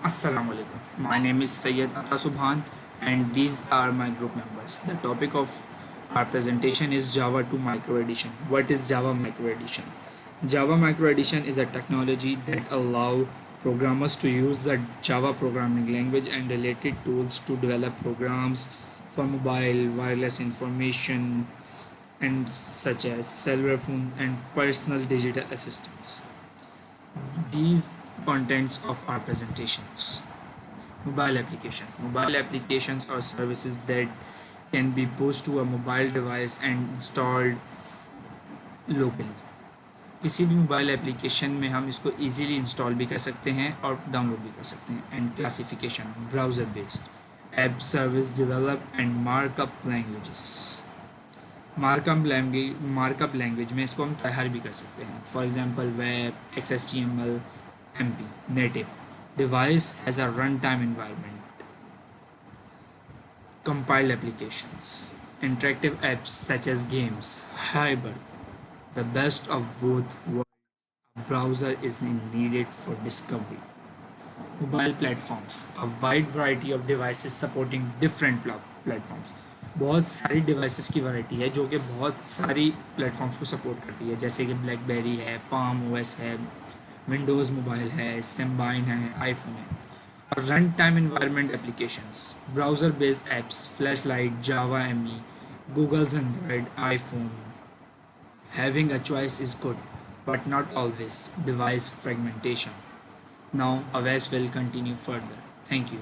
Assalamu alaikum. My name is Syed Ata Subhan and these are my group members. The topic of our presentation is Java to Micro Edition. What is Java Micro Edition? Java Micro Edition is a technology that allow programmers to use the Java programming language and related tools to develop programs for mobile, wireless information and such as cellular phones and personal digital assistants. These contents of our presentations. Mobile applications or services that can be pushed to a mobile device and installed locally. किसी भी mobile application में हम इसको easily install भी कर सकते हैं और डाउनलोड भी कर सकते हैं. And classification browser based app service develop and markup languages. Markup language में इसको हम तैयार भी कर सकते हैं. For example web, XHTML, MP, native. Device has a runtime environment. Compiled applications. Interactive apps such as games. Hybrid. The best of both worlds. A browser is needed for discovery. Mobile platforms. A wide variety of devices supporting different platforms. बहुत सारी devices की variety है जो कि बहुत सारी platforms को support करती है, जैसे कि ब्लैकबेरी है, पाम ओएस है, विंडोज़ मोबाइल है, सिम्बाइन है, आईफोन है. और run time environment applications, browser based apps, flashlight, Java ME, Google's Android, iPhone. Having a choice is good but not always. Device fragmentation. Now Awais will continue further. Thank you.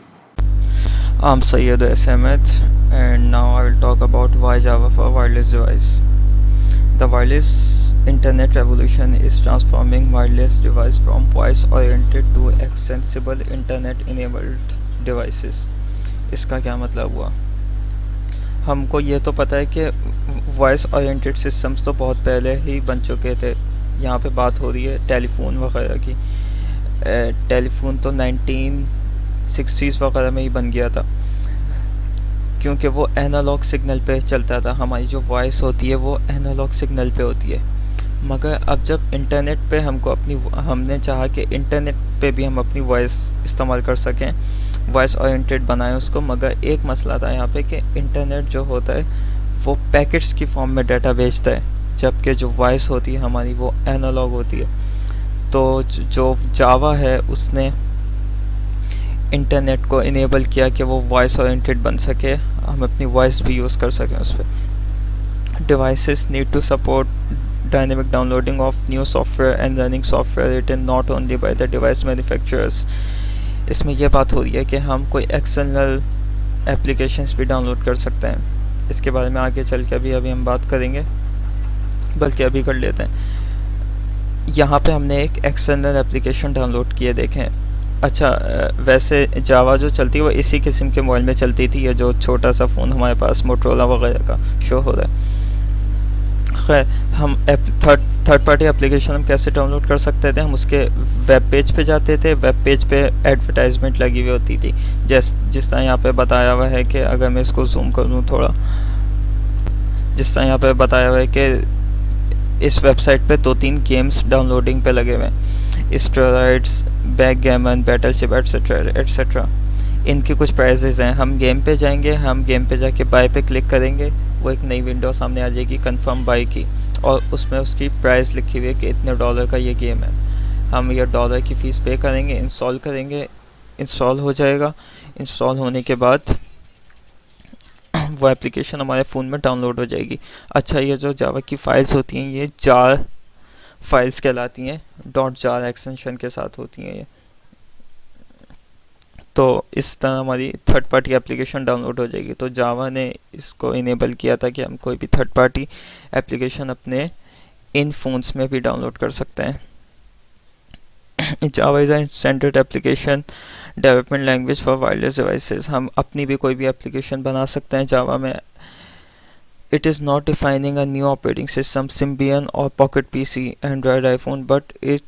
I'm Syed Ahmed and now I will talk about why Java for wireless device. The wireless internet revolution is transforming wireless device from voice oriented to extensible internet enabled devices. इसका क्या मतलब हुआ? हमको ये तो पता है कि वॉइस ओरिएंटेड सिस्टम्स तो बहुत पहले ही बन चुके थे. यहाँ पे बात हो रही है टेलीफोन वगैरह की. टेलीफोन तो 1960s वगैरह में ही बन गया था, क्योंकि वो एनालॉग सिग्नल पे चलता था. हमारी जो वॉइस होती है वो एनालॉग सिग्नल पे होती है. मगर अब जब इंटरनेट पे हमने चाहा कि इंटरनेट पे भी हम अपनी वॉइस इस्तेमाल कर सकें, वॉइस ओरिएंटेड बनाएं उसको. मगर एक मसला था यहाँ पे कि इंटरनेट जो होता है वो पैकेट्स की फॉर्म में डाटा भेजता है, जबकि जो वॉइस होती है हमारी वो एनालॉग होती है. तो जो जावा है उसने इंटरनेट को इनेबल किया कि वो वॉइस ओरिएंटेड बन सके, हम अपनी वॉइस भी यूज़ कर सकें उस पर. Devices need to support dynamic downloading of new software and running software written not only by the device manufacturers. इसमें यह बात हो रही है कि हम कोई एक्सटर्नल एप्लीकेशंस भी डाउनलोड कर सकते हैं. इसके बारे में आगे चल के अभी हम बात करेंगे, बल्कि अभी कर लेते हैं. यहाँ पे हमने एक एक्सटर्नल एप्लीकेशन डाउनलोड किए, देखें. अच्छा, वैसे जावा जो चलती है वो इसी किस्म के मोबाइल में चलती थी, ये जो छोटा सा फ़ोन हमारे पास मोटरोला वगैरह का शो हो रहा है. खैर, हम थर्ड पार्टी एप्लीकेशन हम कैसे डाउनलोड कर सकते थे? हम उसके वेब पेज पे जाते थे. वेब पेज पे एडवर्टाइजमेंट लगी हुई होती थी, जिस तरह यहाँ पे बताया हुआ है कि अगर मैं इसको जूम कर दूँ थोड़ा, जिस तरह यहाँ पे बताया हुआ है कि इस वेबसाइट पे 2-3 गेम्स डाउनलोडिंग पे लगे हुए हैं. Asteroids, Backgammon, Battleship etcetera etcetera. इनके कुछ प्राइजेज़ हैं. हम गेम पे जाएंगे, हम गेम पे जाके बाय पे क्लिक करेंगे, वो एक नई विंडो सामने आ जाएगी कंफर्म बाय की, और उसमें उसकी प्राइस लिखी हुई है कि इतने डॉलर का ये गेम है. हम ये डॉलर की फ़ीस पे करेंगे, इंस्टॉल करेंगे, इंस्टॉल हो जाएगा. इंस्टॉल होने के बाद वो एप्लीकेशन हमारे फ़ोन में डाउनलोड हो जाएगी. अच्छा, ये जो जावा की फ़ाइल्स होती हैं ये जार फाइल्स कहलाती हैं, .jar एक्सटेंशन के साथ होती हैं ये. तो इस तरह हमारी थर्ड पार्टी एप्लीकेशन डाउनलोड हो जाएगी. तो जावा ने इसको इनेबल किया था कि हम कोई भी थर्ड पार्टी एप्लीकेशन अपने इन फ़ोन्स में भी डाउनलोड कर सकते हैं. जावा is a standard application development language for wireless devices. हम अपनी भी कोई भी एप्लीकेशन बना सकते हैं जावा में. It is not defining a new operating system, Symbian और Pocket PC, Android, iPhone, but it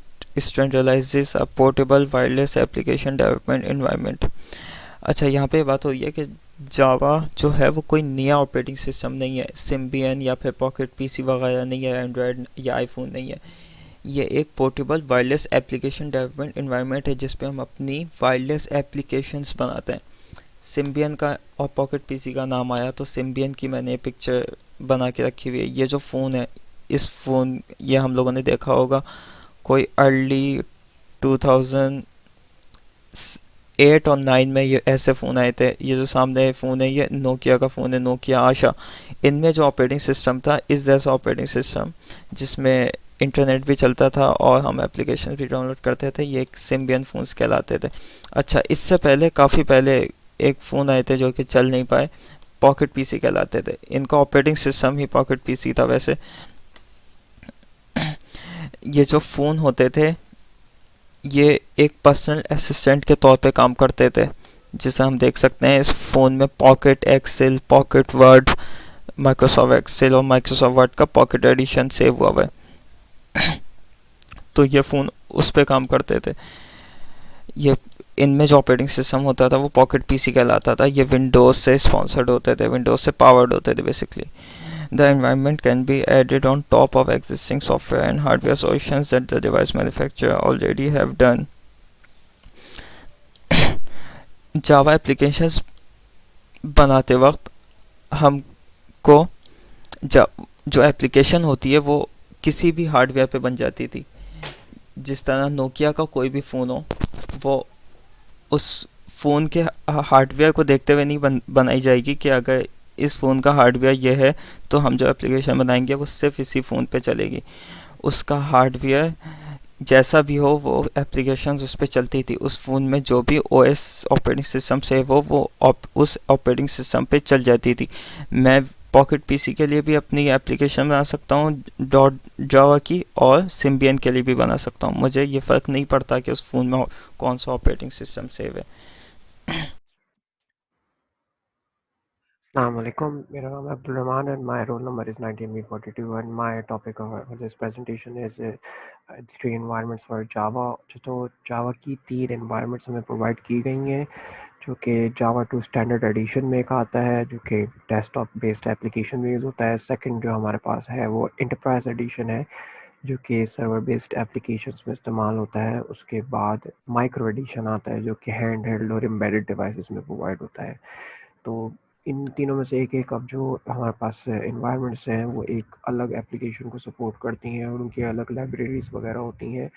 standardizes a portable wireless application development environment. अच्छा, यहाँ पे बात हो रही है कि जावा जो है वो कोई नया ऑपरेटिंग सिस्टम नहीं है, सिम्बियन या फिर पॉकेट पीसी वगैरह नहीं है, एंड्रॉयड या आईफोन नहीं है. ये एक portable wireless application development environment है जिस पे हम अपनी वायरलेस एप्लीकेशंस बनाते हैं। सिम्बियन का और पॉकेट पीसी का नाम आया तो सिम्बियन की मैंने पिक्चर बना के रखी हुई है। ये जो फ़ोन है, इस फ़ोन ये हम लोगों ने देखा होगा कोई अर्ली 2008 और 9 में ये ऐसे फ़ोन आए थे। ये जो सामने फ़ोन है ये नोकिया का फ़ोन है, नोकिया आशा। इनमें जो ऑपरेटिंग सिस्टम था इस जैसा ऑपरेटिंग सिस्टम जिसमें इंटरनेट भी चलता था और हम एप्लीकेशन भी डाउनलोड करते थे, ये एक सिम्बियन फ़ोन्स कहलाते थे। अच्छा, इससे पहले काफ़ी पहले एक फ़ोन आए थे जो कि चल नहीं पाए, पॉकेट पीसी कहलाते थे। इनका ऑपरेटिंग सिस्टम ही पॉकेट पीसी था वैसे। ये जो फ़ोन होते थे ये एक पर्सनल असिस्टेंट के तौर पे काम करते थे, जिसे हम देख सकते हैं इस फ़ोन में pocket Excel, pocket Word, Microsoft Excel और माइक्रोसॉफ्ट वर्ड का पॉकेट एडिशन सेव हुआ हुआ है। तो ये फ़ोन उस पे काम करते थे। ये इनमें जो ऑपरेटिंग सिस्टम होता था वो पॉकेट पीसी कहलाता था। ये विंडोज़ से स्पॉन्सर्ड होते थे, विंडोज़ से पावर्ड होते थे basically. The environment can be added on top of existing software and hardware solutions that the device manufacturer already have done. Java applications बनाते वक्त हमको जो एप्लीकेशन होती है वो किसी भी हार्डवेयर पे बन जाती थी। जिस तरह नोकिया का कोई भी फ़ोन हो वो उस फ़ोन के हार्डवेयर को देखते हुए नहीं बनाई जाएगी कि अगर इस फ़ोन का हार्डवेयर ये है तो हम जो एप्लीकेशन बनाएंगे वो सिर्फ इसी फ़ोन पे चलेगी। उसका हार्डवेयर जैसा भी हो वो एप्लीकेशंस उस पर चलती थी। उस फ़ोन में जो भी ओएस ऑपरेटिंग सिस्टम सेव हो वो उस ऑपरेटिंग सिस्टम पे चल जाती थी। मैं पॉकेट पीसी के लिए भी अपनी एप्लीकेशन बना सकता हूँ डॉट जावा की, और सिम्बियन के लिए भी बना सकता हूँ। मुझे ये फ़र्क नहीं पड़ता कि उस फ़ोन में कौन सा ऑपरेटिंग सिस्टम सेव है। Assalamu alaikum. मेरा नाम है Abdul Rahman and my roll number is 19B42 and my topic of this presentation is three environments for Java. तो Java की तीन environments हमें provide की गई हैं जो कि Java 2 Standard Edition में एक आता है जो कि desktop based application में यूज़ होता है। सेकंड जो हमारे पास है वो Enterprise Edition है जो कि सर्वर बेस्ड एप्लीकेशंस में इस्तेमाल होता है। उसके बाद माइक्रो एडिशन आता है जो कि हैंड हेल्ड और एम्बेडेड डिवाइसेस में प्रोवाइड होता है। तो इन तीनों में से एक अब जो हमारे पास एनवायरनमेंट्स हैं वो एक अलग एप्लीकेशन को सपोर्ट करती हैं और उनकी अलग लाइब्रेरीज़ वगैरह होती हैं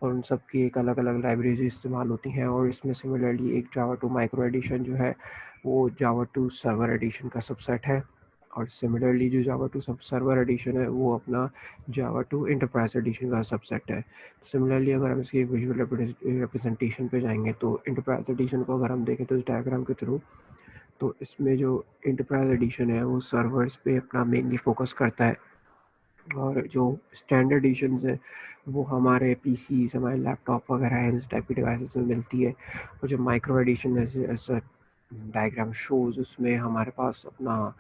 और उन सब की एक अलग अलग लाइब्रेरीज इस्तेमाल होती हैं। और इसमें सिमिलरली एक जावा 2 माइक्रो एडिशन जो है वो जावा 2 सर्वर एडिशन का सबसेट है और सिमिलरली जो जावा 2 सब सर्वर एडिशन है वो अपना जावा 2 एंटरप्राइज एडिशन का सबसेट है। सिमिलरली अगर हम इसकी विजुअल रिप्रेजेंटेशन पे जाएंगे तो एंटरप्राइज एडिशन को अगर हम देखें तो इस डायग्राम के थ्रू तो इसमें जो एंटरप्राइज एडिशन है वो सर्वर्स पे अपना मेनली फोकस करता है और जो स्टैंडर्ड एडिशंस है वो हमारे पीसीज, हमारे लैपटॉप वगैरह है इस टाइप की डिवाइसेस में मिलती है। और जो माइक्रो एडिशन ऐसा डायग्राम शोज उसमें हमारे पास अपना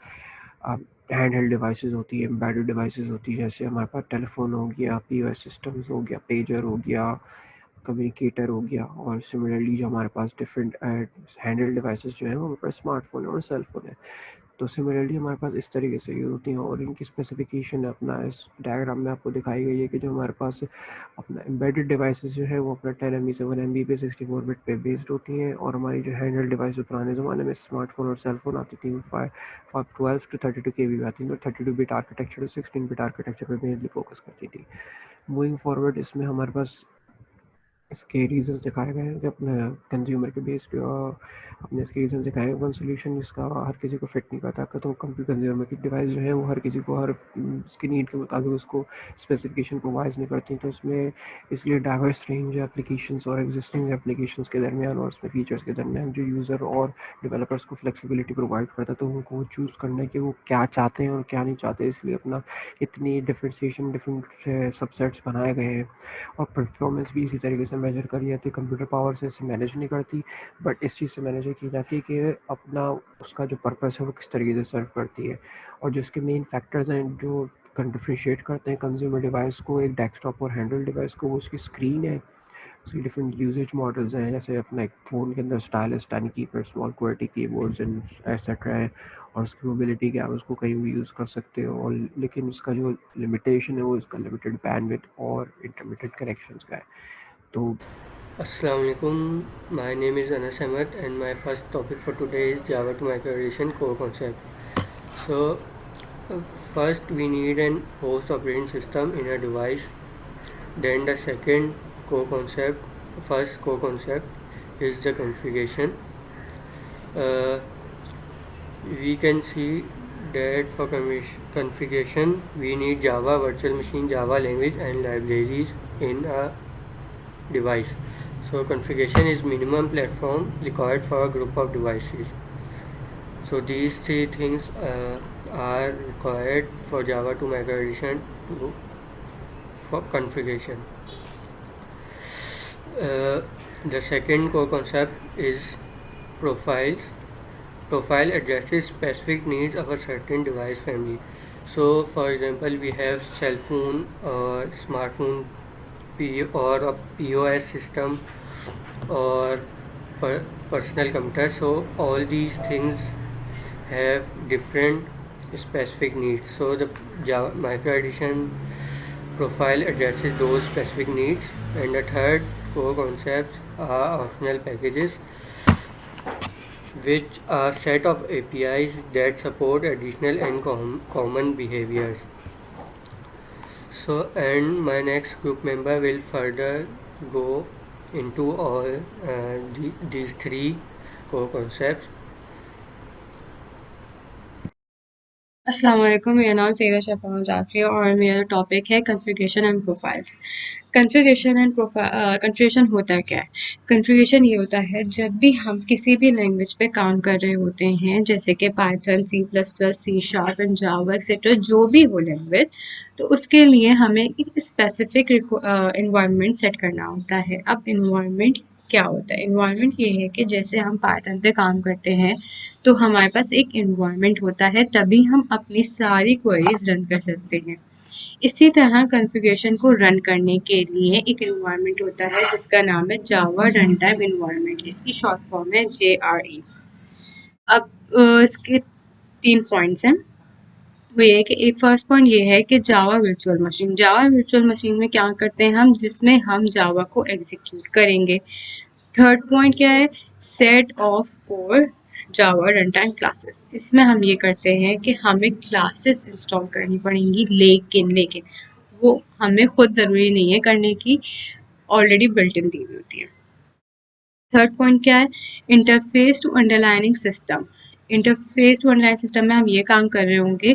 हैंड हेल्ड डिवाइसेस होती है, एम्बेडेड डिवाइसेस होती है, जैसे हमारे पास टेलीफोन हो गया, पीओएस सिस्टम्स हो गया, पेजर हो गया, कम्युनिकेटर हो गया। और सिमिलरली जो हमारे पास डिफरेंट हैंडल डिवाइसेस जो हैं वो हमारे पास स्मार्टफोन और सेल फोन है। तो सिमिलरली हमारे पास इस तरीके से यूज़ होती हैं और इनकी स्पेसिफिकेशन अपना इस डायग्राम में आपको दिखाई गई है कि जो हमारे पास अपना एम्बेडेड डिवाइसेस जो है वो अपना 10 MB से 1 MB पे 64 बिट पे बेस्ड होती हैं और हमारी जो हैंडल डिवाइस जो पुराने ज़माने में स्मार्टफोन और सेलफोन आती थी वो 12 to 32 KB आती थी और 32 बिट आर्किटेक्चर और 16 बिट आर्किटेक्चर पर मेनली फोकस करती थी। मूविंग फॉरवर्ड इसमें हमारे पास इसके रीज़न्स दिखाए गए हैं कि अपने कंज्यूमर के बेस्ड अपने इसके रीज़न दिखाए हैं। वन सोल्यूशन जिसका हर किसी को फिट नहीं करता तो कंप्यूटर कंज्यूमर की डिवाइस जो है वो हर किसी को हर उसकी नीड के मुताबिक उसको स्पेसिफिकेशन प्रोवाइड नहीं करती। तो इसमें इसलिए डाइवर्स रेंज एप्लीकेशंस और एग्जिस्टिंग एप्लीकेशंस के दरमियान और उसमें फीचर्स के दरमियान जो यूज़र और डेवलपर्स को फ्लेक्सिबिलिटी प्रोवाइड करता है तो उनको चूज़ करना है कि वो क्या चाहते हैं और क्या नहीं चाहते। इसलिए अपना इतनी डिफ्रेंशिएशन डिफरेंट सबसेट्स बनाए गए हैं और परफॉर्मेंस भी इसी तरीके से मेजर करी जाती है। कंप्यूटर पावर से इसे मैनेज नहीं करती बट इस चीज़ से मैनेज की जाती है कि अपना उसका जो पर्पस है वो किस तरीके से सर्व करती है। और जो इसके मेन फैक्टर्स हैं जो डिफ्रेंशिएट करते हैं कंज्यूमर डिवाइस को एक डेस्कटॉप और हैंडल डिवाइस को, वो उसकी स्क्रीन है, उसकी डिफरेंट यूजेज मॉडल्स हैं, जैसे अपना एक फ़ोन के अंदर stylus, tiny keypad, small quality keyboards and etcetera है, और उसकी मोबिलिटी क्या है, उसको कहीं भी यूज़ कर सकते हो। और लेकिन उसका जो लिमिटेशन है वो इसका लिमिटेड बैंडविड्थ और इंटरमिटेड कनेक्शंस का है। तो Assalamu alaikum. My name is Anas Ahmed, and my first topic for today is Java to microservices core concept. So, uh, first we need an host operating system in a device. Then the second core concept, first core concept is the configuration. Uh, we can see that for configuration we need Java virtual machine, Java language, and libraries in a device. So configuration is minimum platform required for a group of devices. So these three things are required for Java to migration for configuration. Uh, the second core concept is profiles. Profile addresses specific needs of a certain device family. So for example, we have cell phone or smartphone or a POS system or personal computer. So all these things have different specific needs. So the Java micro edition profile addresses those specific needs. And the third core concepts are optional packages, which are set of APIs that support additional and common behaviors. So, and my next group member will further go into all these three core concepts. अस्सलाम वालेकुम, मेरा नाम सैयदा शफ़ा जाफ़री है और मेरा topic है configuration and profiles. Configuration होता क्या है? कॉन्फ़िगरेशन ये होता है जब भी हम किसी भी लैंग्वेज पे काम कर रहे होते हैं, जैसे कि Python, C plus plus, C sharp and Java etcetera, जो भी हो लैंग्वेज, तो उसके लिए हमें एक स्पेसिफिक एनवायरनमेंट सेट करना होता है। अब एनवायरनमेंट क्या होता है? एनवायरनमेंट ये है कि जैसे हम पाइथन पे काम करते हैं तो हमारे पास एक एनवायरनमेंट होता है, तभी हम अपनी सारी क्वेरीज रन कर सकते हैं। इसी तरह कॉन्फ़िगरेशन को रन करने के लिए एक एनवायरनमेंट होता है जिसका नाम है जावा रन टाइम एनवायरनमेंट। इसकी शॉर्ट फॉर्म है JRE। अब इसके 3 पॉइंट्स हैं। वो ये है कि एक फर्स्ट पॉइंट ये है कि Java virtual machine. Java virtual machine में क्या करते हैं हम, जिसमें हम जावा को एग्जीक्यूट करेंगे। थर्ड पॉइंट क्या है, set of core Java run time classes. इसमें हम ये करते हैं कि हमें क्लासेस इंस्टॉल करनी पड़ेंगी, लेकिन वो हमें खुद ज़रूरी नहीं है करने की, ऑलरेडी बिल्ट इन दी हुई होती है। थर्ड पॉइंट क्या है, interface to underlining system. Interface to underline system में हम ये काम कर रहे होंगे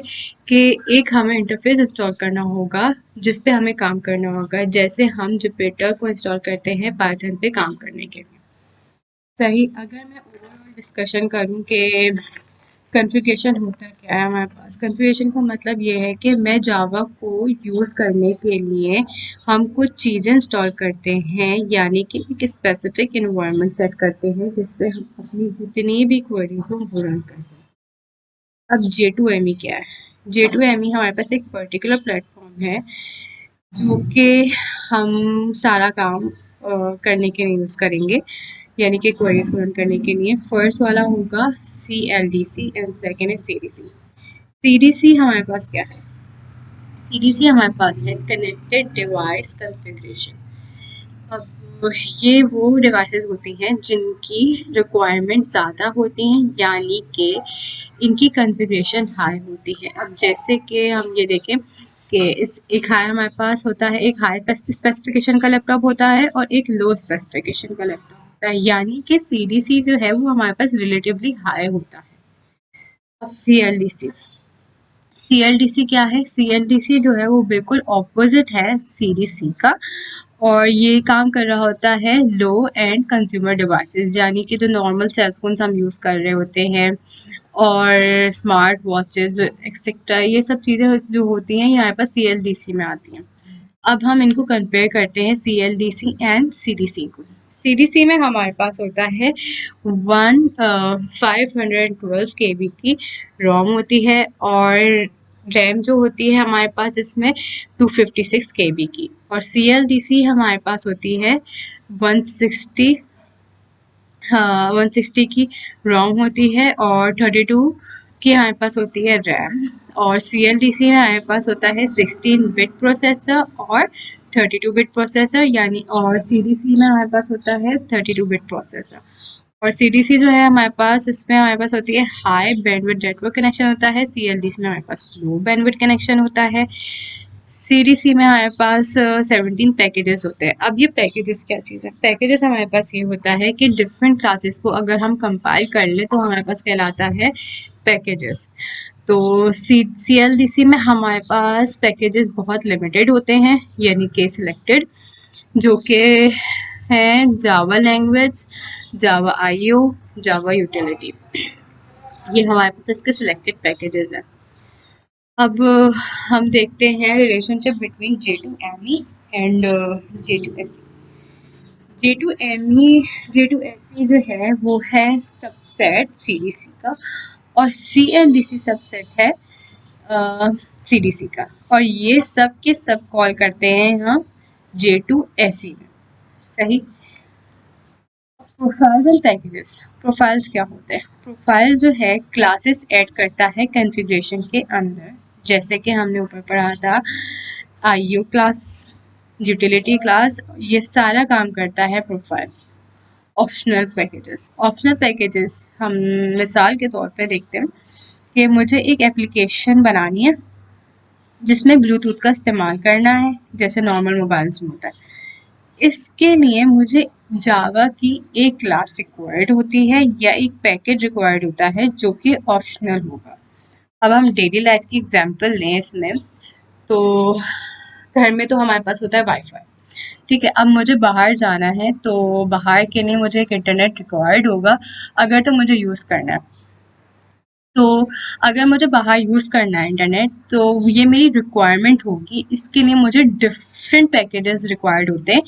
कि एक हमें इंटरफेस इंस्टॉल करना होगा जिस पे हमें काम करना होगा, जैसे हम जुपिटर को इंस्टॉल करते हैं पाइथन पे काम करने के लिए। सही। अगर मैं ओवरऑल डिस्कशन करूँ कि कॉन्फ़िगरेशन होता क्या है हमारे पास, कॉन्फ़िगरेशन का मतलब ये है कि मैं जावा को यूज़ करने के लिए हम कुछ चीज़ें इंस्टॉल करते हैं, यानी कि एक स्पेसिफिक एनवायरनमेंट सेट करते हैं जिस पे हम अपनी जितनी भी क्वेरीज हो वो रन करते हैं। अब J2ME क्या है? J2ME हमारे पास एक पर्टिकुलर प्लेटफॉर्म है जो कि हम सारा काम करने के लिए यूज़ करेंगे, यानी कि क्वेरीज को रन करने के लिए। फर्स्ट वाला होगा CLDC एंड सेकेंड है CDC। CDC हमारे पास क्या है? CDC हमारे पास है कनेक्टेड डिवाइस कॉन्फ़िगरेशन। अब ये वो डिवाइसेस होती हैं जिनकी रिक्वायरमेंट ज़्यादा होती हैं, यानी कि इनकी कॉन्फ़िगरेशन हाई होती है। अब जैसे कि हम ये देखें कि एक हाई हमारे पास होता है, एक हाई स्पेसिफिकेशन का लैपटॉप होता है और एक लो स्पेसिफिकेशन का लैपटॉप होता है, यानी कि CDC जो है वो हमारे पास रिलेटिवली हाई होता है। अब CLDC क्या है? CLDC जो है वो बिल्कुल ऑपोजिट है CDC का, और ये काम कर रहा होता है लो एंड कंज्यूमर डिवाइसेस, यानी कि जो नॉर्मल सेल फोन्स हम यूज़ कर रहे होते हैं और स्मार्ट वॉचेस एक्सेट्रा, ये सब चीज़ें जो होती हैं ये हमारे पास CLDC में आती हैं। अब हम इनको कंपेयर करते हैं CLDC एंड CDC को। CDC में हमारे पास होता है 512 KB की रोम होती है, और रैम जो होती है हमारे पास इसमें 256 KB की, और CLDC हमारे पास होती है 160 हाँ 160 की रोम होती है और 32 की हमारे पास होती है रैम। और CLDC में हमारे पास होता है 16 बिट प्रोसेसर और 32 बिट प्रोसेसर यानी, और CDC में हमारे पास होता है 32 बिट प्रोसेसर। और CDC जो है हमारे पास, इसमें हमारे पास होती है हाई बैंडविड्थ नेटवर्क कनेक्शन होता है। CLDC में हमारे पास लो बैंडविड्थ कनेक्शन होता है। CDC में हमारे पास 17 पैकेजेस होते हैं। अब ये पैकेजेस क्या चीज़ है? पैकेजेस हमारे पास ये होता है कि डिफरेंट क्लासेस को अगर हम कंपाइल कर ले तो हमारे पास कहलाता है पैकेजेस। तो CLDC में हमारे पास पैकेजेस बहुत लिमिटेड होते हैं, यानी कि सिलेक्टेड, जो कि हैं जावा लैंग्वेज, जावा IO, जावा यूटिलिटी। ये हमारे पास इसके सिलेक्टेड पैकेजेस हैं। अब हम देखते हैं relationship between J2ME and J2SE। J2SE जो है वो है सबसेट CDC का, और CLDC सबसेट है CDC का, और ये सब के सब कॉल करते हैं हम J2SE में। सही। Profiles and packages. प्रोफाइल्स क्या होते हैं? प्रोफाइल जो है क्लासेस ऐड करता है कॉन्फ़िगरेशन के अंदर, जैसे कि हमने ऊपर पढ़ा था IO क्लास, यूटिलिटी क्लास, ये सारा काम करता है profile. Optional packages. Optional packages हम मिसाल के तौर पे देखते हैं कि मुझे एक एप्लीकेशन बनानी है जिसमें ब्लूटूथ का इस्तेमाल करना है, जैसे नॉर्मल मोबाइल्स में होता है। इसके लिए मुझे जावा की एक क्लास रिक्वायर्ड होती है या एक पैकेज रिक्वायर्ड होता है जो कि ऑप्शनल होगा। अब हम डेली लाइफ की एग्जांपल लें इसमें, तो घर में तो हमारे पास होता है वाईफाई, ठीक है। अब मुझे बाहर जाना है तो बाहर के लिए मुझे एक इंटरनेट रिक्वायर्ड होगा अगर तो मुझे यूज़ करना है। तो अगर मुझे बाहर यूज़ करना है इंटरनेट, तो ये मेरी रिक्वायरमेंट होगी। इसके लिए मुझे डिफरेंट पैकेजेस रिक्वायर्ड होते हैं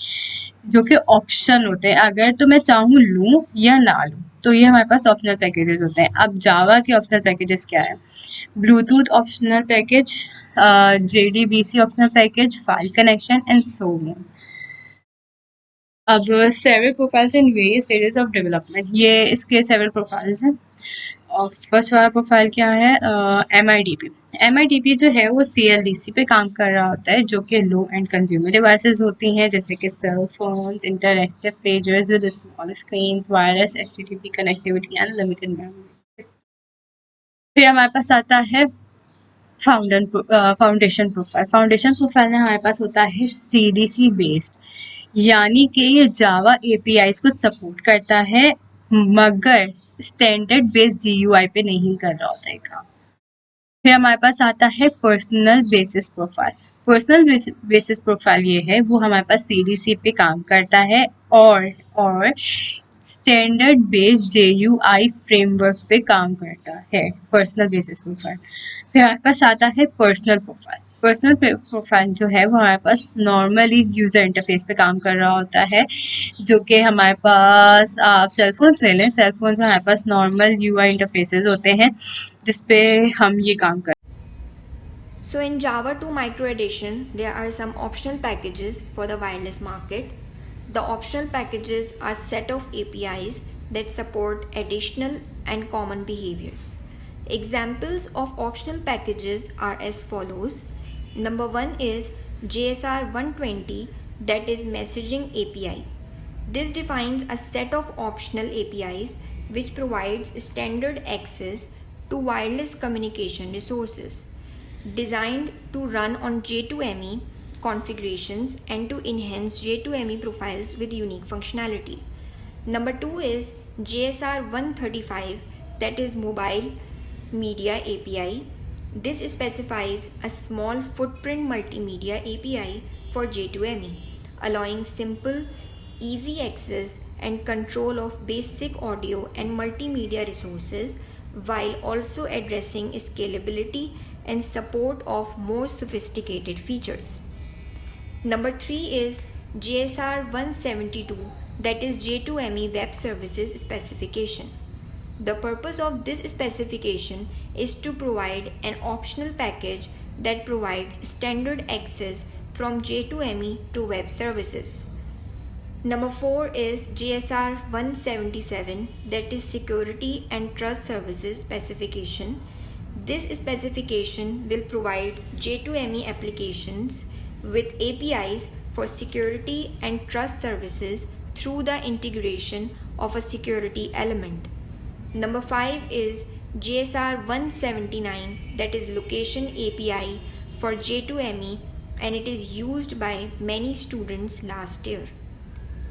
जो कि ऑप्शन होते हैं, अगर तो मैं चाहूँ लूँ या ना लूँ। तो ये हमारे पास ऑप्शनल पैकेजेस होते हैं। अब जावा के ऑप्शनल पैकेजेस क्या है? Bluetooth optional package, JDBC optional package, file connection and so on. अब several profiles in various stages of development, ये इसके सेवरल प्रोफाइल्स हैं। और फर्स्ट वाला प्रोफाइल क्या है? MIDP। MIDP जो है वो CLDC पे काम कर रहा होता है, जो कि लो एंड कंज्यूमर डिवाइसेस होती हैं, जैसे कि cell phones, interactive pages with small screen, wireless HTTP connectivity and limited memory. फिर हमारे पास आता है फाउंडेशन प्रोफाइल। फाउंडेशन प्रोफाइल में हमारे पास होता है CDC बेस्ड, यानी कि ये जावा APIs को सपोर्ट करता है मगर स्टैंडर्ड बेस्ड GUI पे नहीं कर रहा होता है काम। फिर हमारे पास आता है personal basis profile. Personal basis profile ये है, वो हमारे पास CDC पे काम करता है और स्टैंडर्ड बेस्ड JUI फ्रेमवर्क पे काम करता है। Personal basis profile. फिर हमारे पास आता है पर्सनल प्रोफाइल। पर्सनल प्रोफाइल जो है वो हमारे पास नॉर्मली यूज़र इंटरफेस पे काम कर रहा होता है, जो कि हमारे पास, आप सेलफोन्स ले लें, सेलफोन में हमारे पास नॉर्मल UI इंटरफेसेस होते हैं जिसपे हम ये काम कर। So in Java 2 Micro Edition, there are some optional packages for the wireless market. The optional packages are set of APIs that support additional and common behaviors. Examples of optional packages are as follows. Number 1 is JSR 120, that is messaging API. This defines a set of optional APIs which provides standard access to wireless communication resources, designed to run on J2ME configurations and to enhance J2ME profiles with unique functionality. Number 2 is JSR 135, that is mobile media API. This specifies a small footprint multimedia API for J2ME, allowing simple, easy access and control of basic audio and multimedia resources while also addressing scalability and support of more sophisticated features. Number 3 is JSR 172, that is J2ME Web Services Specification. The purpose of this specification is to provide an optional package that provides standard access from J2ME to web services. Number 4 is GSR 177, that is Security and Trust Services Specification. This specification will provide J2ME applications with APIs for security and trust services through the integration of a security element. Number 5 is GSR 179, that is Location API for J2ME, and it is used by many students last year.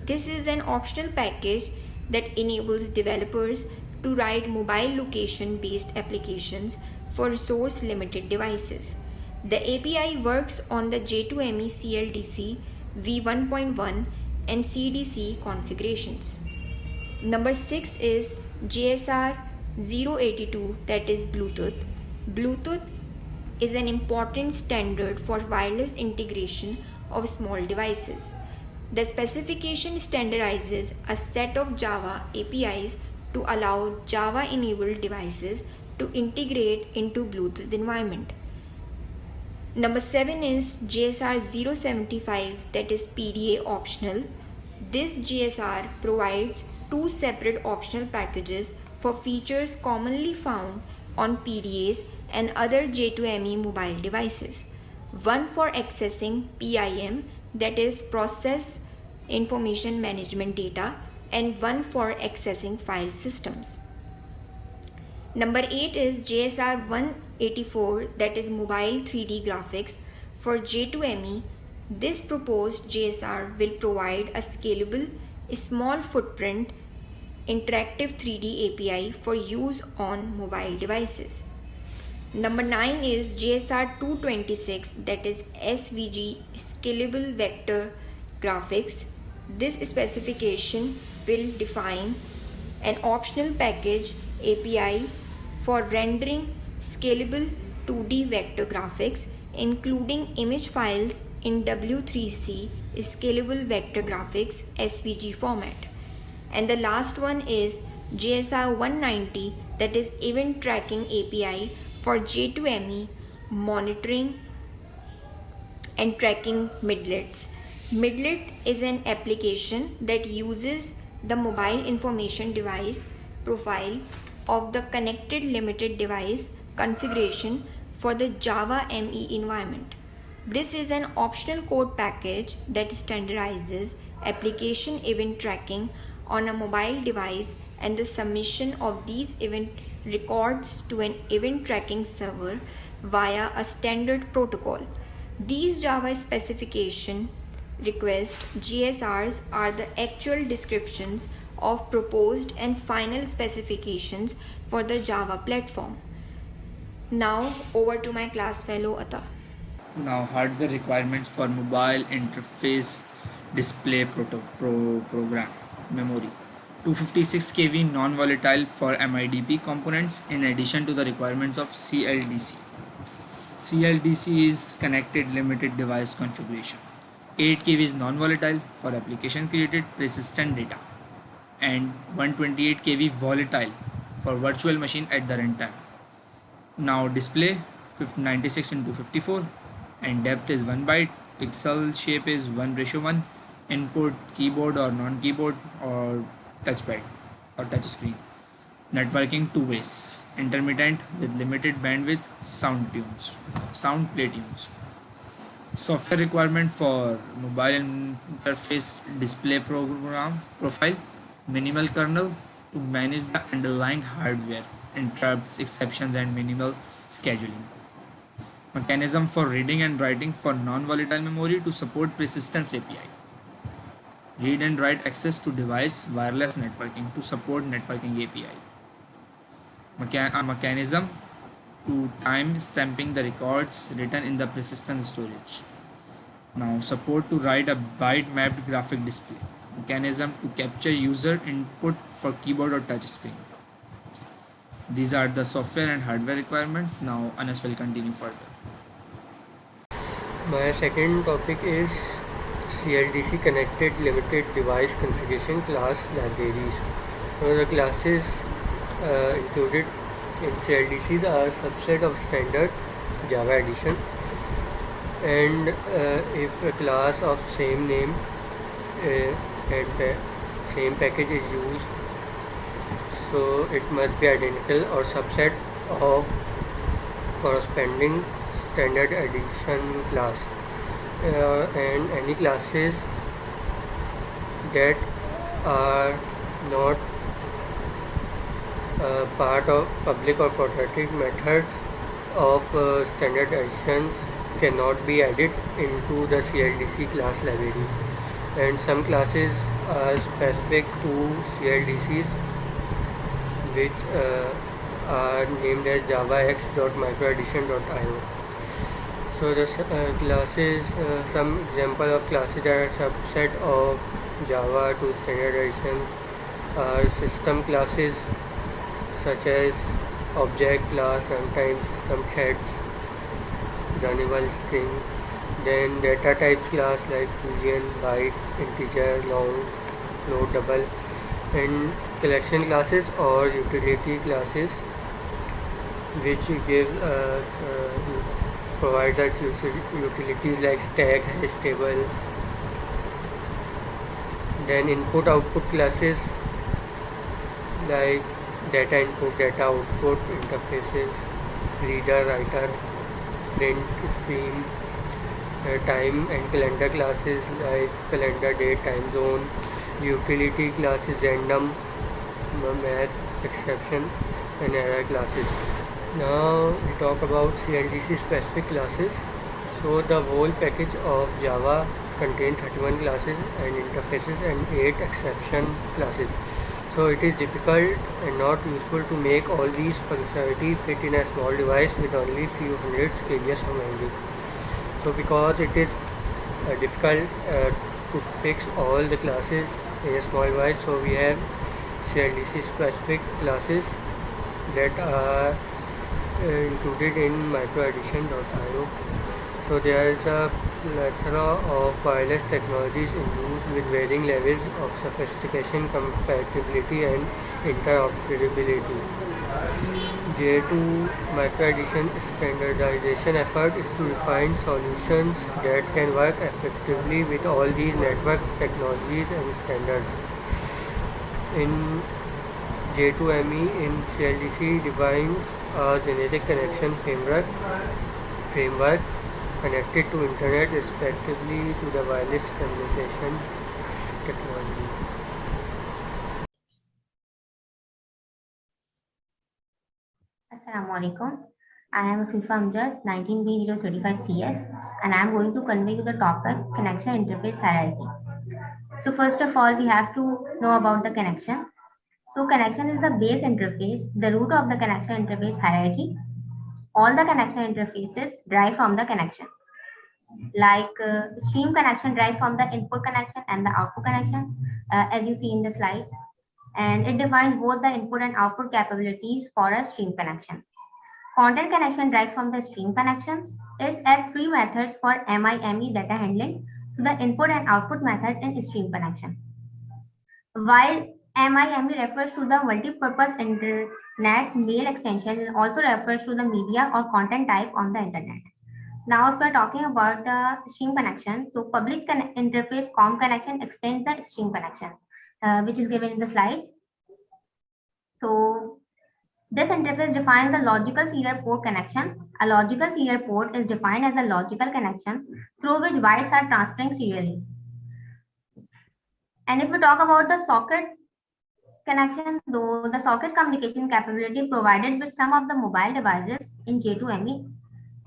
This is an optional package that enables developers to write mobile location based applications for resource limited devices. The API works on the J2ME CLDC v1.1 and CDC configurations. Number 6 is GSR 082, that is Bluetooth. Bluetooth is an important standard for wireless integration of small devices. The specification standardizes a set of Java APIs to allow Java enabled devices to integrate into Bluetooth environment. Number 7 is GSR 075, that is PDA optional. This GSR provides two separate optional packages for features commonly found on PDAs and other J2ME mobile devices. One for accessing PIM, that is Process Information Management Data, and one for accessing file systems. Number 8 is GSR 184, that is Mobile 3D Graphics for J2ME. This proposed GSR will provide a scalable, small footprint, interactive 3D API for use on mobile devices. Number 9 is GSR 226, that is SVG Scalable Vector Graphics. This specification will define an optional package API for rendering scalable 2D vector graphics, including image files in W3C Scalable Vector Graphics SVG format. And the last one is GSR 190, that is Event Tracking API for J2ME monitoring and tracking midlets. Midlet is an application that uses the mobile information device profile of the connected limited device configuration for the Java ME environment. This is an optional code package that standardizes application event tracking on a mobile device and the submission of these event records to an event tracking server via a standard protocol. These Java specification request GSRs are the actual descriptions of proposed and final specifications for the Java platform. Now over to my class fellow Ata. Now, hardware requirements for mobile interface display program memory. 256 kV non-volatile for MIDP components in addition to the requirements of CLDC. CLDC is connected limited device configuration. 8 kV is non-volatile for application created persistent data, and 128 kV volatile for virtual machine at the runtime. Now display 96 into 54 and depth is 1 byte, pixel shape is 1:1, input keyboard or non-keyboard or touchpad or touch screen. Networking 2 ways, intermittent with limited bandwidth, sound play tunes. Software requirement for mobile interface display program profile, minimal kernel to manage the underlying hardware, interrupts, exceptions and minimal scheduling. Mechanism for reading and writing for non-volatile memory to support persistence API. Read and write access to device wireless networking to support networking API. A mechanism to time stamping the records written in the persistent storage. Now support to write a byte mapped graphic display. Mechanism to capture user input for keyboard or touch screen. These are the software and hardware requirements. Now Anas will continue further. My second topic is CLDC connected limited device configuration class libraries. So the classes included in CLDCs are a subset of standard Java edition, and if a class of same name and the same package is used, so it must be identical or subset of corresponding standard addition class, and any classes that are not part of public or protected methods of standard additions cannot be added into the CLDC class library, and some classes are specific to CLDCs, which are named as javax.microaddition.io. So the classes, some example of classes that are subset of Java to standard additions are system classes such as object class, runtime system threads, runnable string, then data types class like boolean, byte, integer, long, float, double, and collection classes or utility classes which give us provide us utilities like stack, hash table. Then input output classes like data input, data output interfaces, reader, writer, print, stream, time and calendar classes like calendar, date, time zone, utility classes, random, math, exception, and error classes. Now we talk about CLDC specific classes. So the whole package of Java contains 31 classes and interfaces and 8 exception classes. So it is difficult and not useful to make all these functionality fit in a small device with only few hundreds kbs of memory. So because it is difficult to fix all the classes in a small device, so we have CLDC specific classes that are included in microaddition.io. So there is a plethora of wireless technologies in use with varying levels of sophistication, compatibility and interoperability. J2 microaddition standardization effort is to define solutions that can work effectively with all these network technologies and standards. In J2ME in CLDC defines a generic connection framework connected to internet respectively to the wireless communication technology. Assalamualaikum. I am FIFA Amjad 19B035CS and I am going to convey you the topic connection interface hierarchy. So first of all, we have to know about the connection. So connection is the base interface, the root of the connection interface hierarchy. All the connection interfaces derive from the connection. Like stream connection derive from the input connection and the output connection, as you see in the slides. And it defines both the input and output capabilities for a stream connection. Content connection derives from the stream connections. It has three methods for MIME data handling to the input and output method in stream connection. While MIME refers to the multi-purpose internet mail extension, it also refers to the media or content type on the internet. Now, if we are talking about the stream connection, so public interface COM connection extends the stream connection, which is given in the slide. So this interface defines the logical serial port connection. A logical serial port is defined as a logical connection through which bytes are transferring serially. And if we talk about the socket connection, though the socket communication capability provided with some of the mobile devices in J2ME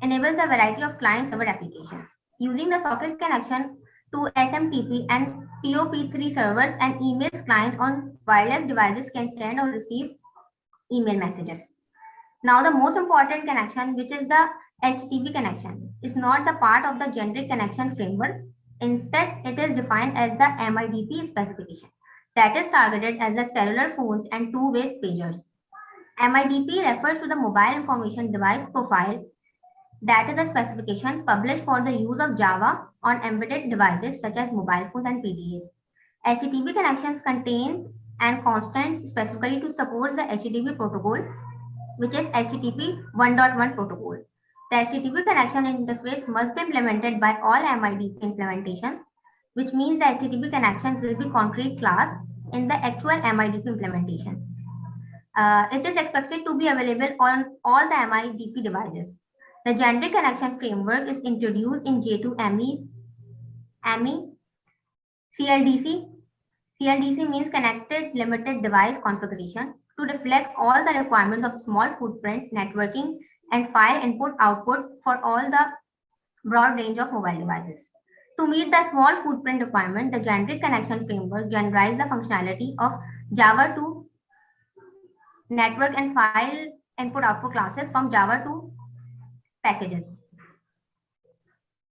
enables a variety of client-server applications. Using the socket connection to SMTP and POP3 servers and emails client on wireless devices can send or receive email messages. Now the most important connection, which is the HTTP connection, is not the part of the generic connection framework. Instead, it is defined as the MIDP specification that is targeted as the cellular phones and two-way pagers. MIDP refers to the mobile information device profile. That is a specification published for the use of Java on embedded devices such as mobile phones and PDAs. HTTP connections contain and constants specifically to support the HTTP protocol, which is HTTP 1.1 protocol. The HTTP connection interface must be implemented by all MIDP implementations which means the HTTP connections will be concrete class in the actual MIDP implementation. It is expected to be available on all the MIDP devices. The generic connection framework is introduced in J2ME, CLDC. CLDC means Connected Limited Device Configuration to reflect all the requirements of small footprint networking and file input output for all the broad range of mobile devices. To meet the small footprint requirement, the generic connection framework generalizes the functionality of Java 2 network and file input output classes from Java 2 packages.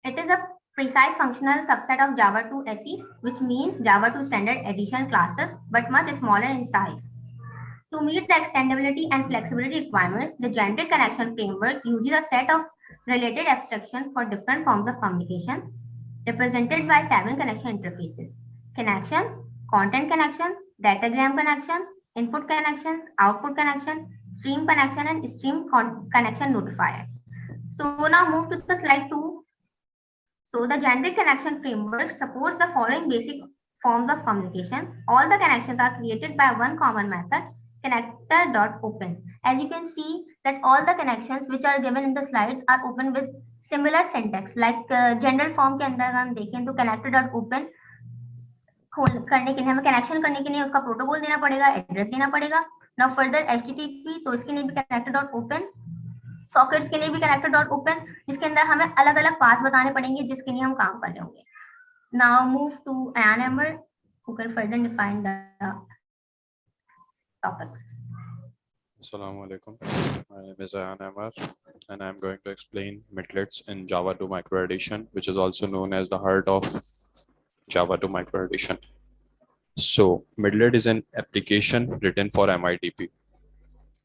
It is a precise functional subset of Java 2 SE, which means Java 2 standard edition classes, but much smaller in size. To meet the extendability and flexibility requirements, the generic connection framework uses a set of related abstractions for different forms of communication, represented by 7 connection interfaces: connection, content connection, datagram connection, input connections, output connection, stream connection, and stream connection notifier. So now move to the slide 2. So the generic connection framework supports the following basic forms of communication. All the connections are created by one common method, connector.open. As you can see that all the connections which are given in the slides are open with similar syntax. Like general form के अंदर हम देखें तो connector.open करने के लिए हमें connection करने के लिए उसका प्रोटोकॉल देना पड़ेगा, एड्रेस देना पड़ेगा. Now further HTTP तो इसके लिए भी connector.open, सॉकेट्स के लिए भी connector.open, जिसके अंदर हमें अलग अलग पाथ बताने पड़ेंगे जिसके लिए हम काम कर रहे होंगे. Now move to Ayan Amar, who can further define the topics. Assalamu alaikum. My name is Ayan Amar and I'm going to explain midlets in Java 2 microaddition, which is also known as the heart of Java 2 microaddition. So midlet is an application written for MIDP.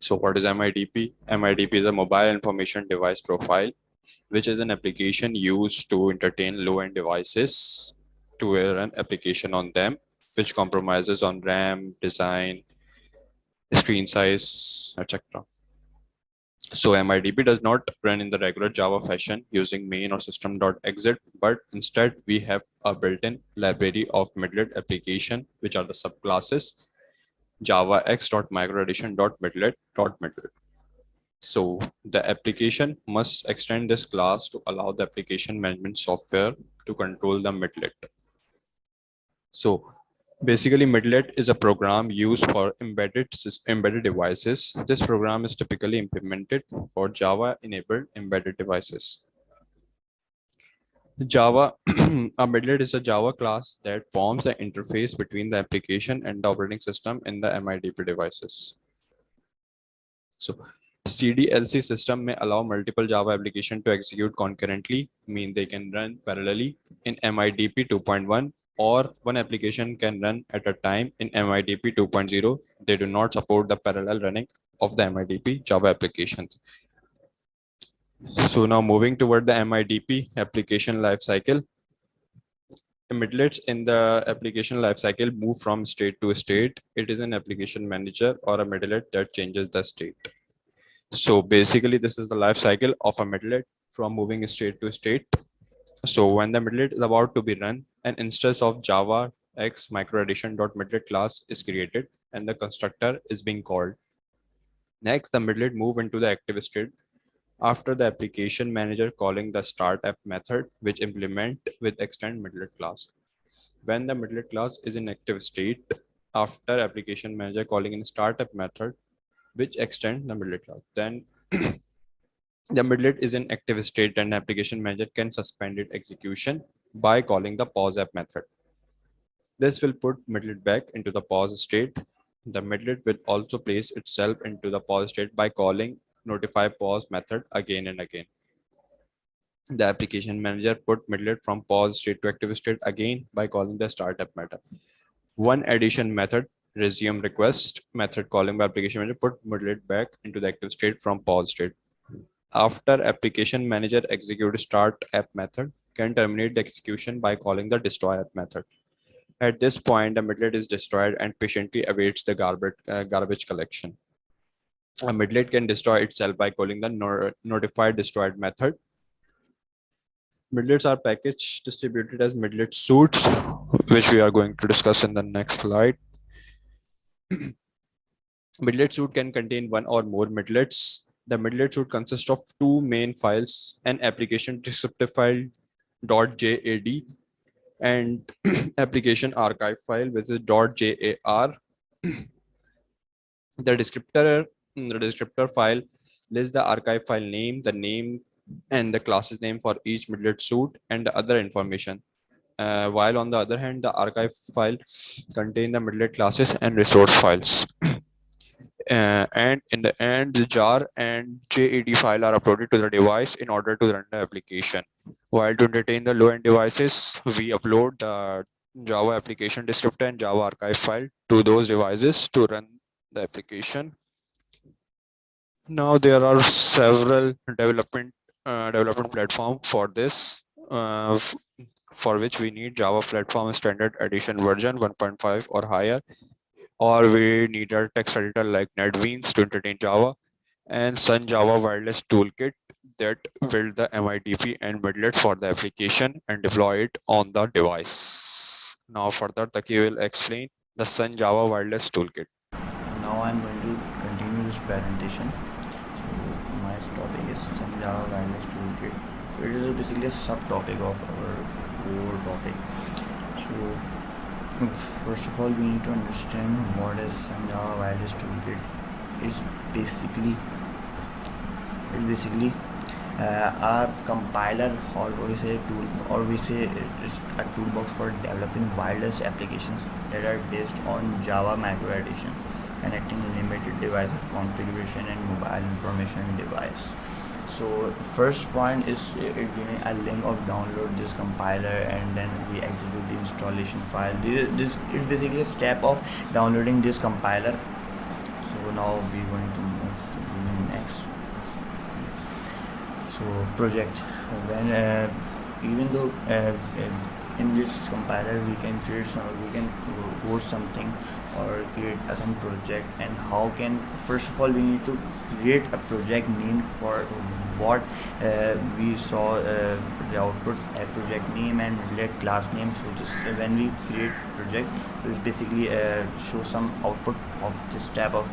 So what is MIDP? MIDP is a mobile information device profile, which is an application used to entertain low-end devices to run application on them, which compromises on RAM, design, screen size, etc. So MIDP does not run in the regular Java fashion using main or system.exit, but instead we have a built-in library of midlet application, which are the subclasses Java x.microaddition.midlet.midlet. So the application must extend this class to allow the application management software to control the midlet. So basically, midlet is a program used for embedded devices. This program is typically implemented for Java-enabled embedded devices. Java, a midlet is a Java class that forms the interface between the application and the operating system in the MIDP devices. So CDLC system may allow multiple Java applications to execute concurrently, mean they can run parallelly in MIDP 2.1, or one application can run at a time in MIDP 2.0. They do not support the parallel running of the MIDP Java applications. So now moving toward the MIDP application lifecycle. Midlets in the application lifecycle move from state to state. It is an application manager or a midlet that changes the state. So basically, this is the life cycle of a midlet from moving state to state. So when the midlet is about to be run, an instance of Java x microaddition.midlet class is created and the constructor is being called. Next, the midlet move into the active state after the application manager calling the start app method, which implement with extend midlet class. When the midlet class is in active state, after application manager calling in start app method, which extend the midlet class, then the midlet is in active state and application manager can suspend its execution by calling the pause app method. This will put midlet back into the pause state. The midlet will also place itself into the pause state by calling notify pause method again and again. The application manager put midlet from pause state to active state again by calling the startup method. One addition method, resume request method calling by application manager, put midlet back into the active state from pause state. After application manager execute start app method, can terminate the execution by calling the destroy app method. At this point, the midlet is destroyed and patiently awaits the garbage collection. A midlet can destroy itself by calling the notified destroyed method. Midlets are packaged distributed as midlet suits, which we are going to discuss in the next slide. Midlet suite can contain one or more midlets. The midlet suite consists of two main files, an application descriptor file .jad and application archive file which is .jar. The descriptor file lists the archive file name, the name and the class's name for each midlet suite and the other information. While on the other hand, the archive file contain the midlet classes and resource files. And in the end, the jar and JAD file are uploaded to the device in order to run the application. While to entertain the low-end devices, we upload the Java application descriptor and Java archive file to those devices to run the application. Now there are several development platform for this, for which we need Java Platform Standard Edition version 1.5 or higher, or we need a text editor like NetBeans to entertain Java, and Sun Java Wireless Toolkit that build the MIDP and midlets for the application and deploy it on the device. Now further, Taki will explain the Sun Java Wireless Toolkit. Now I'm going to continue this presentation. So my topic is Sun Java Wireless Toolkit. So it is basically a subtopic of our core topic. So first of all, we need to understand what is Sun Java Wireless Toolkit. It's basically a compiler, or we say it's a toolbox for developing wireless applications that are based on Java Micro Edition, connecting limited device configuration and mobile information device. So first point is it giving a link of download this compiler, and then we execute the installation file. This is basically a step of downloading this compiler. So now we're going to move to the next. So project, when even though in this compiler we can code something or create some project, and how can, first of all we need to create a project name for what we saw the output, a project name and let class name. So this when we create project, it basically show some output of this type of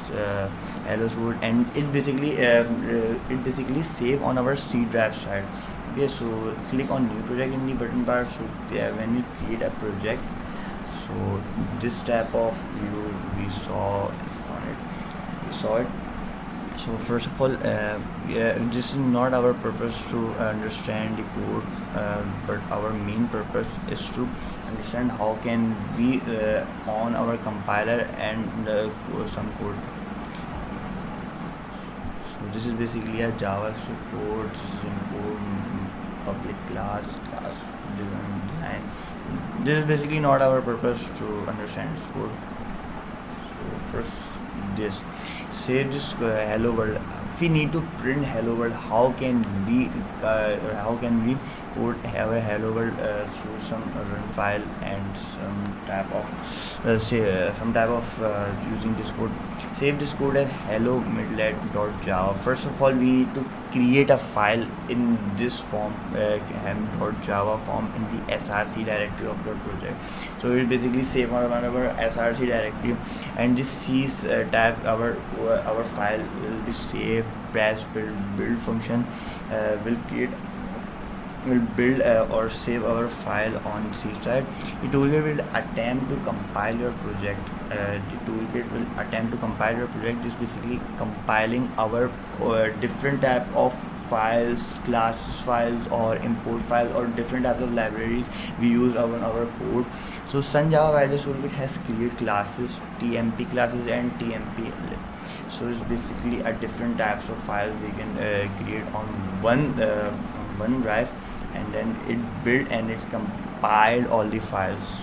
hello code, and it basically save on our C drive side. Okay, so click on new project in the button bar. So when we create a project, so this type of view we saw it. So first of all, this is not our purpose to understand the code, but our main purpose is to understand how can we on our compiler and some code. So this is basically a JavaScript code. This is in code public class design. This is basically not our purpose to understand this code. So first, this save this hello world. If we need to print hello world, how can we code have a hello world through some run file and some type of using this code. Save this code as hello midlet.java. First of all, we need to create a file in this form, ham.java form, in the src directory of your project. So it will basically save on our src directory, and this C tab, our file will be saved. Press build function will build or save our file on C side. The toolkit will attempt to compile your project. Is basically compiling our different type of files, classes files, or import files, or different types of libraries we use on our code. So Sun Java Wireless Toolkit has create classes, TMP classes and TMP. So it's basically a different types of files we can create on one drive, and then it build and it's compiled all the files.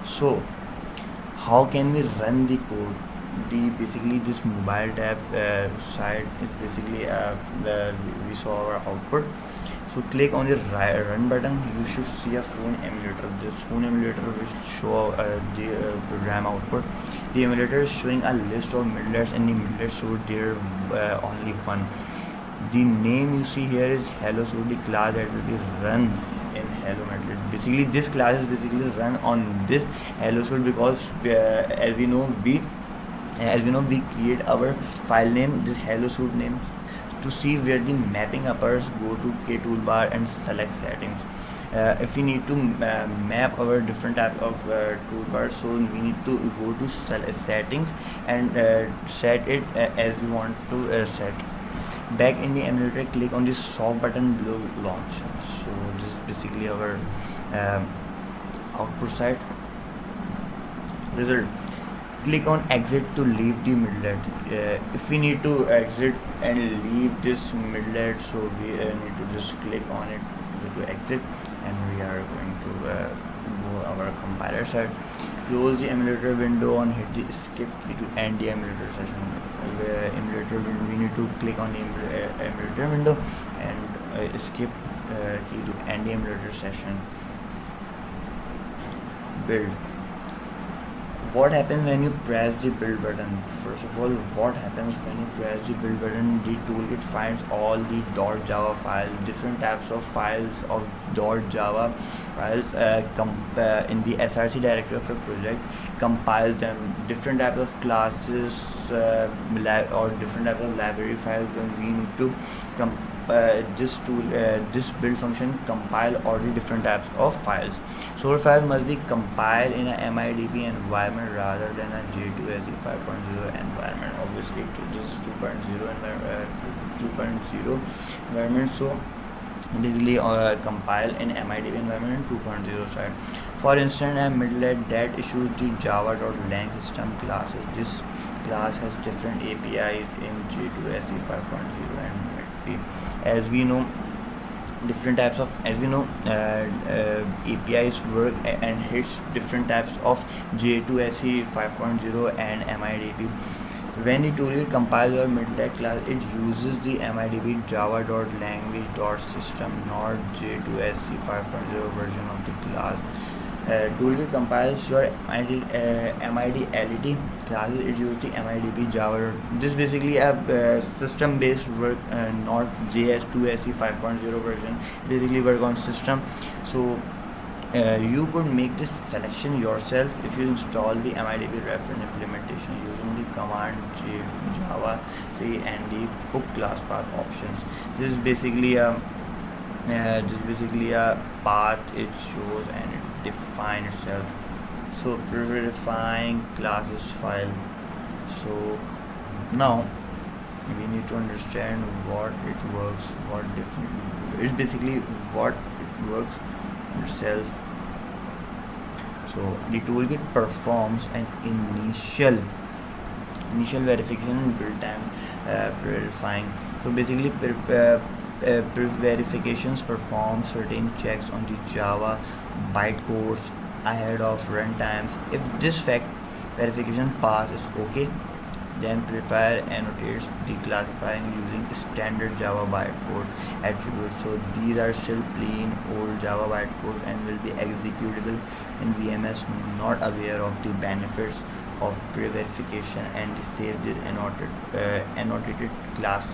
So how can we run the code? Basically this mobile tab side is basically we saw our output. So click on the run button. You should see a phone emulator. This phone emulator will show the program output. The emulator is showing a list of midlets, and the midlets show there only one. The name you see here is Hello. So the class that will be run in Hello Metlet. Basically, this class is basically run on this Hello Suite because as we know we create our file name, this Hello Suite name, to see where the mapping uppers. Go to K toolbar and select settings. If we need to map our different type of toolbars, so we need to go to settings and set it as we want to set. Back in the emulator, click on the soft button below launch. So this is basically our um, output side. Result, click on exit to leave the midlet. If we need to exit and leave this midlet, so we need to just click on it to exit, and we are going to go our compiler side. Close the emulator window and hit the skip key to end the emulator session. Emulator window, we need to click on the emulator window and skip key to end the emulator session. Build. What happens when you press the build button? First of all, what happens when you press the build button? The toolkit finds all the .java files, different types of files of .java files in the src directory of a project, compiles them, different types of classes or different types of library files, and we need to this build function compile all the different types of files. Source file must be compiled in a MIDP environment rather than a J2SE 5.0 environment. Obviously, this is 2.0 environment. So basically compile in MIDP environment 2.0 side. For instance, a midlet that issues the java.lang system classes. This class has different APIs in J2SE 5.0 and MIDP. As we know, APIs work and hits different types of J2SE 5.0 and MIDP. When the toolkit compiles your midlet class, it uses the MIDP java.language.system, not J2SE 5.0 version of the class. Toolkit compiles your MIDLET classes, it uses the MIDP Java. This basically a system based work, not JS2SE 5.0 version. Basically work on system. So you could make this selection yourself if you install the MIDP reference implementation using the command java c and the book class path options. This is basically a path it shows and it defines itself. So pre-defined classes file. So now we need to understand what it works, what different. It's basically what it works itself. So the toolkit performs an initial verification and build time verifying. So basically verifications perform certain checks on the Java bytecodes ahead of runtimes. If this verification pass is okay, then Prefire annotates the classifying using standard Java bytecode attributes. So these are still plain old Java bytecodes and will be executable in VMS not aware of the benefits of pre-verification and the saved annotated class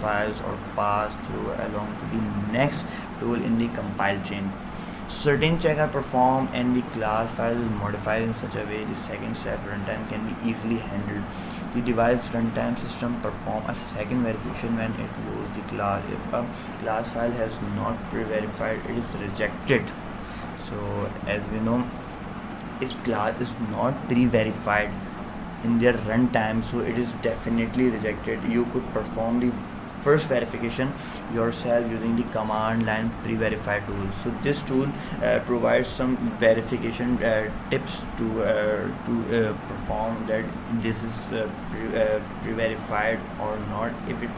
files or pass through along to the next tool in the compile chain. Certain checks are performed and the class file is modified in such a way the second step runtime can be easily handled. The device runtime system perform a second verification when it loads the class. If a class file has not pre-verified, it is rejected. So as we know, if class is not pre-verified in their runtime, so it is definitely rejected. You could perform the first verification yourself using the command line pre-verify tool. So this tool provides some verification tips to perform that this is pre-verified or not. If it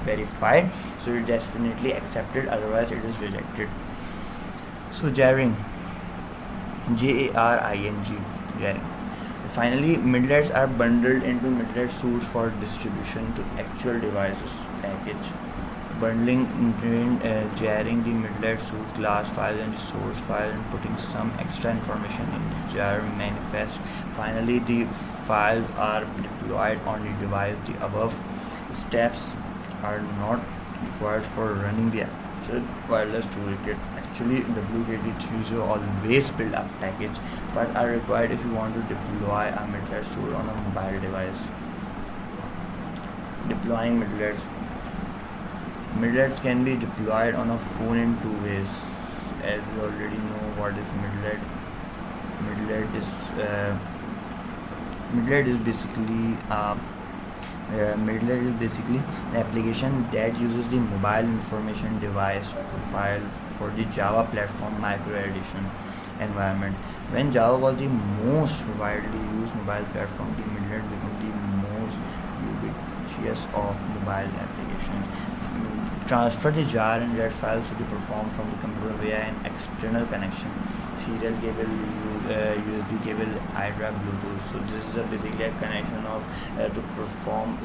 verified, so it definitely accepted, otherwise it is rejected. So jarring, jarring. Finally, midlets are bundled into midlet suites for distribution to actual devices package. Bundling jarring the midlet suite class file and the source file and putting some extra information in the jar manifest. Finally, the files are deployed on the device. The above steps are not required for running the actual wireless toolkit. Actually, WKT3 always build a package, but are required if you want to deploy a midlet tool on a mobile device. Deploying midlets. Midlets can be deployed on a phone in two ways. As we already know what is midlet. Midlet is uh, midlet is basically Midlet is basically an application that uses the mobile information device profile for the Java platform micro edition environment. When Java was the most widely used mobile platform, the Midlet became the most ubiquitous of mobile applications. Transfer the jar and red files to be performed from the computer via an external connection, serial cable, USB cable, iDrive, Bluetooth. So this is basically a connection of to perform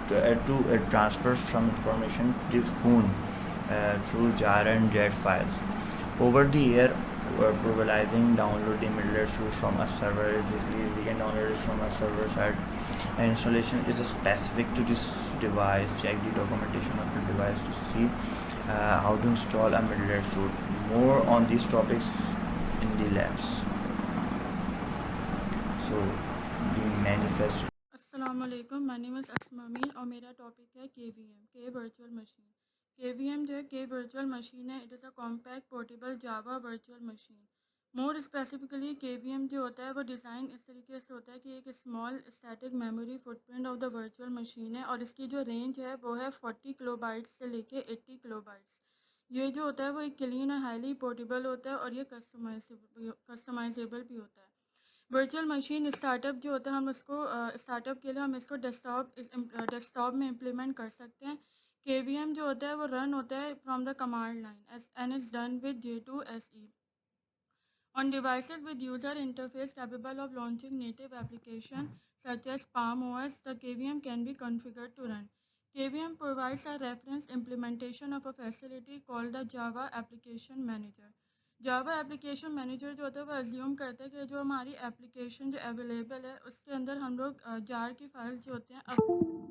to transfer some information to the phone through jar and red files. Over the air, providing download the midlet tools from a server. Usually we can download it from a server side. Installation is specific to this device. Check the documentation of your device to see how to install a midlet tool. More on these topics in the labs. So the manifest. अस्सलामुअलैकुम, my name is अस्मा अमीन और मेरा topic है के virtual machine. जो है के virtual machine है, it is a compact portable Java virtual machine. More specifically जो होता है वो डिज़ाइन इस तरीके से होता है कि एक small static memory footprint of the virtual machine है और इसकी जो रेंज है वो है 40 किलोबाइट्स से लेके 80 किलोबाइट्स। ये जो होता है वो एक क्लीन और हाईली पोर्टेबल होता है और ये कस्टमाइजेबल भी होता है। वर्चुअल मशीन स्टार्टअप जो होता है हम उसको स्टार्टअप के लिए हम इसको डेस्कटॉप में इम्प्लीमेंट कर सकते हैं। जो होता है वो रन होता है from the command line and is done with J2SE on devices with user interface capable of launching native application such as Palm OS. The KVM can be configured to run. KVM provides a reference implementation of a facility called the Java Application Manager. Java application manager जो होता है वो assume करता है कि जो हमारी application जो अवेलेबल है उसके अंदर हम लोग जार की फाइल्स जो होते हैं अब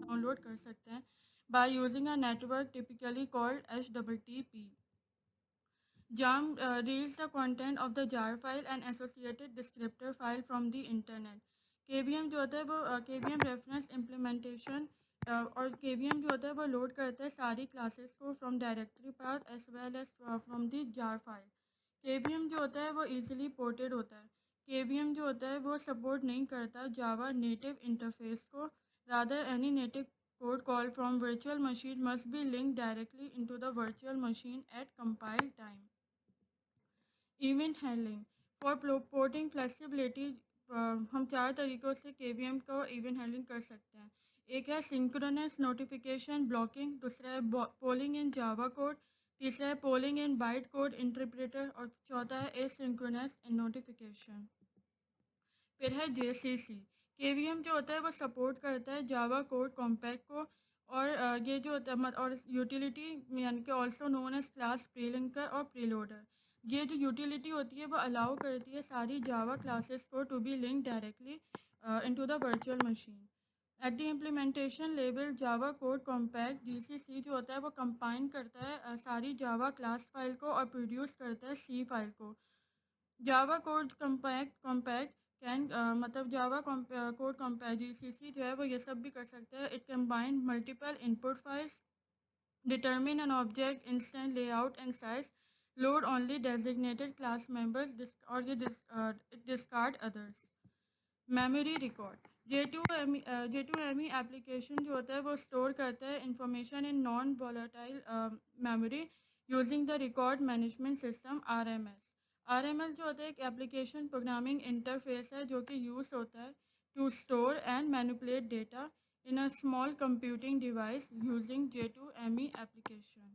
डाउनलोड कर सकते हैं by using a network typically called HTTP. JAM reads the content of the jar file and associated descriptor file from the internet. KVM जो होता है वो KVM रेफरेंस इम्प्लीमेंटेशन और KVM जो होता है वो लोड करता है सारी क्लासेस को from directory path as well as from the jar file. KVM जो होता है वो इजीली पोर्टेड होता है। KVM जो होता है वो सपोर्ट नहीं करता जावा नेटिव इंटरफेस को, rather any native code call from virtual machine must be linked directly into the virtual machine at compile time. Event handling for porting flexibility हम 4 तरीक़ों से KVM को इवेंट हैंडलिंग कर सकते हैं। एक है सिंक्रोनस नोटिफिकेशन ब्लॉकिंग, दूसरा है पोलिंग इन जावा कोड, तीसरा है पोलिंग इन बाइट कोड इंटरप्रेटर और चौथा है एसिंक्रोनस नोटिफिकेशन। फिर है JCC। KVM जो होता है वो सपोर्ट करता है जावा कोड कॉम्पैक्ट को और ये जो होता है और यूटिलिटी यानी कि ऑल्सो नोन एज क्लास प्रीलिंकर और प्रीलोडर। ये जो यूटिलिटी होती है वो अलाउ करती है सारी जावा क्लासेस को to be link directly into the virtual machine. At the implementation level Java code compact GCC जो होता है वो कंपाइन करता है सारी जावा क्लास फाइल को और प्रोड्यूस करता है C फाइल को। जावा कोड कॉम्पैक्ट कैन मतलब जावा कोड कॉम्पैक्ट GCC जो है वो ये सब भी कर सकते हैं। It combine multiple input files, determine an object instant layout and size, load only designated class members it discard others. Memory record J2ME application जो होता है वो स्टोर करता है information in non volatile memory using the record management system RMS जो होता है एक एप्लीकेशन प्रोग्रामिंग इंटरफेस है जो कि यूज़ होता है to store and manipulate data in a small computing device using J2ME application.